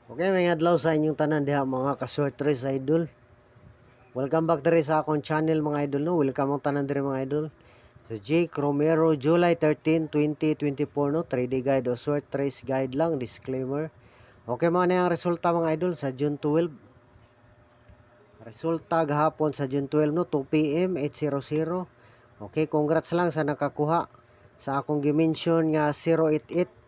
Okay, may adlaw sa inyong tanan diha mga kaswertres idol. Welcome back diri sa akong channel mga idol no. Welcome ang tanan diri mga idol. Sa Jake Romero, July 13, 2024 no. 3D guide o swertres guide lang, disclaimer. Okay, mga na yung resulta mga idol sa June 12. Resulta gahapon sa June 12 no, 2 PM 8:00. Okay, congrats lang sa nakakuha sa akong gimension nga 088.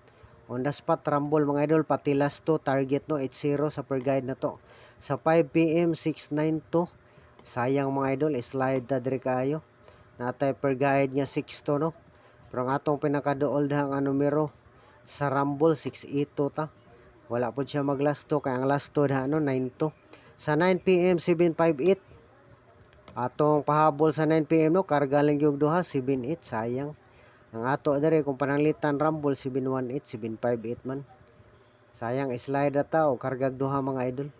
On the spot rumble mga idol, pati last to target no 80 sa per guide na to. Sa 5 PM 692. Sayang mga idol, slide ta diri kaayo. Natay per guide nga 6 no. Pero ang atong pinakaduol dahang numero sa rumble 682 ta. Wala po siya mag last to kay ang last to da 92. Sa 9 PM 758. Atong pahabol sa 9 PM no, karga lang gyud duha 78, sayang. Ang ato dere kung pananglitan rumble 718, 758 man. Sayang slide ata o kargag duha mga idol.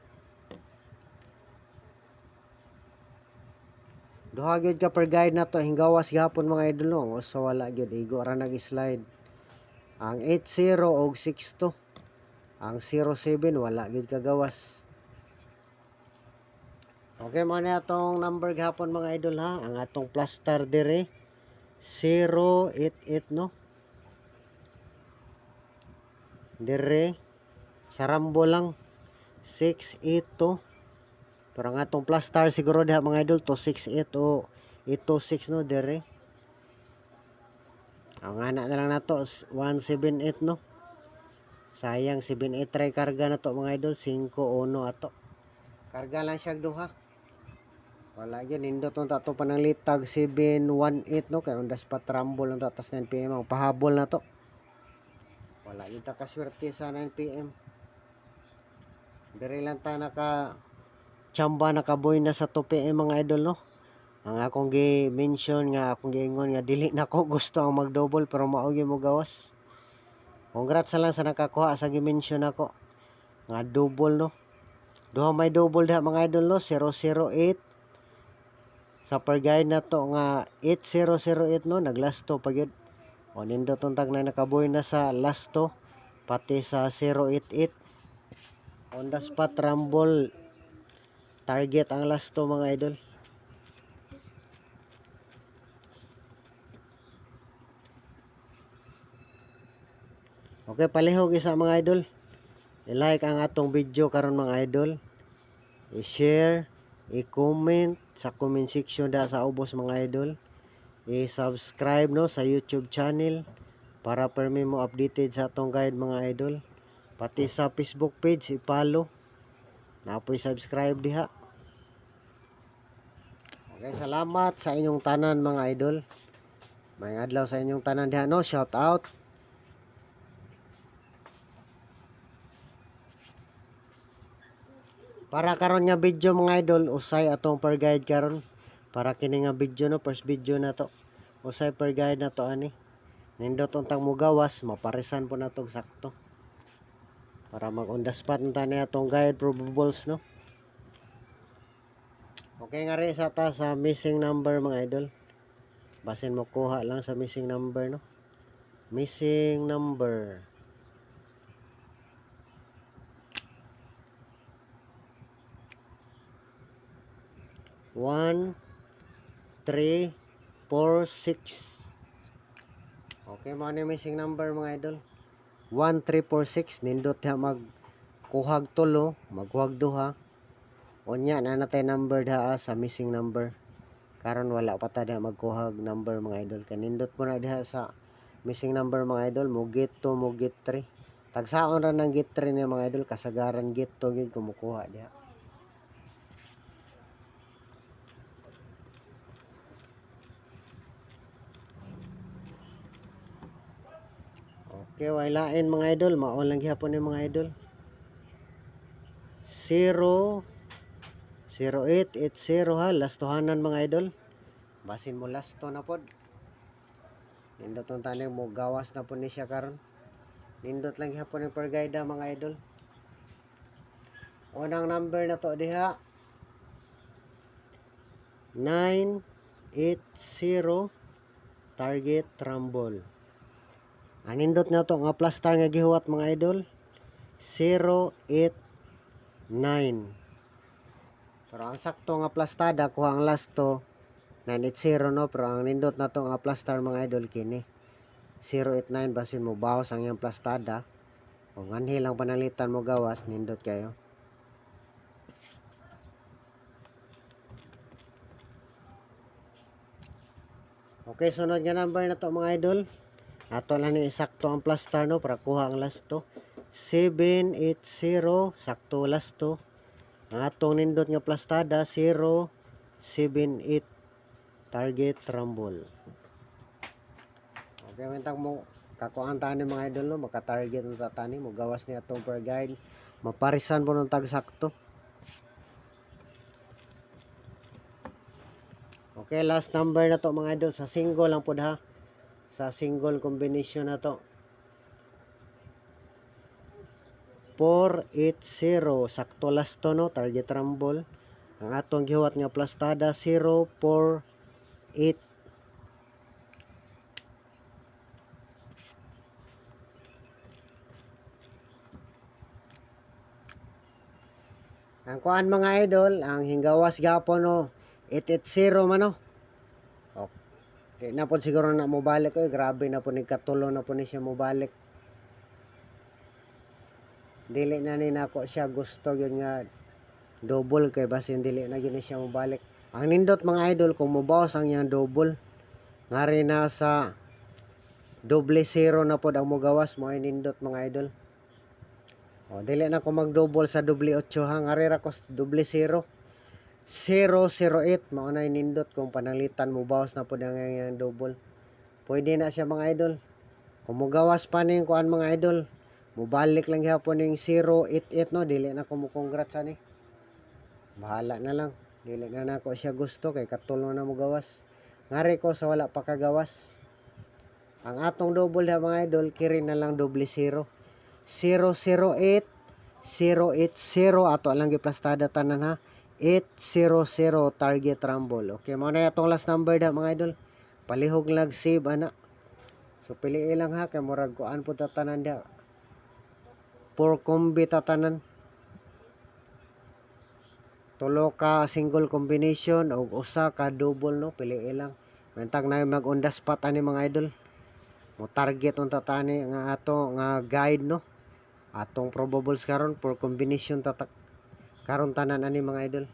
Duha gyud ka per guide na to, hinggawas gapon mga idol no. O so wala gyud igo ra nag-slide. Ang 80 og 62. Ang 07 wala gyud kagawas. Okay mo na atong number gapon mga idol ha. Ang atong plaster dire 088 no. Dire sa rambo lang 682. Pero ang atong plus star siguro diha mga idol 268 o 826 no dire. Ang ana na lang nato 178 no. Sayang 78 try karga na to mga idol 51 ato. Karga lang siya duha. Wala gyud nindot on tato pananglitag 718 no kay on the spot rumble on tatas 9 PM ang pahabol na to. Wala gyud ta kaswerte sa 9 PM. Dire lang ta naka chamba nakaboy na sa 2 PM mga idol no. Ang akong gi-mention nga akong giingon nga dili na ko gusto ang mag-double pero mao gyud mo gawas. Congrats lang sa nakakuha sa gi-mention ako. Nga double no. Duha may double diha mga idol no, 008. Sa per guide na to nga 8008 no, nag-last to pa gyud. O nindot tag na nakaboy na sa last to pati sa 088. On the spot rumble target ang last to mga idol. Okay, palihog isa mga idol. I-like ang atong video karon mga idol. I-share, i-comment sa comment section da sa ubos mga idol. I-subscribe no sa YouTube channel para permi mo updated sa atong guide mga idol. Pati sa Facebook page i-follow. Napoy subscribe diha. Okay, salamat sa inyong tanan mga idol. May adlaw sa inyong tanan diha no, shout out. Para karon nga video mga idol, usay atong per guide karon. Para kini nga video no, first video na to. Usay per guide na to ani. Nindot untang mo gawas, maparisan po na to sakto. Para mag on the spot unta ni atong guide probables no. Okay nga rin sa ta sa missing number mga idol. Basin mo kuha lang sa missing number no. Missing number 1346. Okay, mo ni missing number mga idol. 1346 nindot ha magkuhag tulo, magkuhag duha. Unya na natay number diha sa missing number. Karon wala pa ta diha magkuhag number mga idol. Kanindot mo na diha sa missing number mga idol, mo get 2, mo get 3. Tagsaon ra ng get 3 ni mga idol, kasagaran get 2 gyud kumukuha diha. Okay, wailain mga idol, mao lang gihapon ni mga idol. 0880 ha, lastohanan mga idol. Basin mo lasto na pod. Nindot ang tanig mo gawas na po ni siya karon. Nindot lang gihapon ni per guide mga idol. Unang number na to diha 980 target rumble. Anindot na to nga plus star nga gihuwat mga idol 088 Pero ang sakto nga plastada kuha ang last to 980 no, pero ang nindot na to nga plastar mga idol kini 089 basin mo bawas ang iyang plastada. O nganhi lang panalitan mo gawas nindot kayo. Okay, sunod nga number na to mga idol. Ato lang ni sakto ang plastar no para kuha ang last to 780 sakto last to. Ang atong nindot nga plastada 078 target rumble. Okay, mentang mo kakuan tani mga idol no, maka-target ng tatani mo gawas ni atong per guide. Maparisan po ng tag sakto. Okay, last number na to mga idol sa single lang po ha. Sa single combination na to. 480 sakto last to no, target rumble. Ang atong gihuwat nga plastada 048. Ang kuan mga idol, ang hinggawas gapon no 880 man no. Di na po siguro na mobalik ko, grabe na po ni katulo na po ni siya mobalik. Dili na ni nako siya gusto yun nga double kay basin dili na yun siya mobalik. Ang nindot mga idol kung mobawas ang yang double ngari na sa double zero na pod ang mogawas mo ay nindot mga idol. O dili na ko mag-double sa double 8 ha, ngari ra ko double 0. 008 mao na nindot kung panalitan mo bawas na pod ang yang double. Pwede na siya mga idol. Kung mogawas pa ning kuan mga idol, mobalik lang gyapon ning 088 no, dili na ko mo congrats ani. Bahala na lang. Dili na nako siya gusto kay katulo na mo gawas. Ngari ko sa wala pa kagawas. Ang atong double ha mga idol, kiri na lang double 0. 008 080 ato lang giplastada tanan ha. 800 target rumble. Okay, mo na atong last number da mga idol. Palihog lag save ana. So pili lang ha kay murag kuan pud tanan da. 4 combi tatanan. Tulo ka single combination o usa ka double no, pili lang. Mentag na mag on the spot ani mga idol. Mo target on tatani nga ato nga guide no. Atong probables karon for combination tatak karon tanan ani mga idol.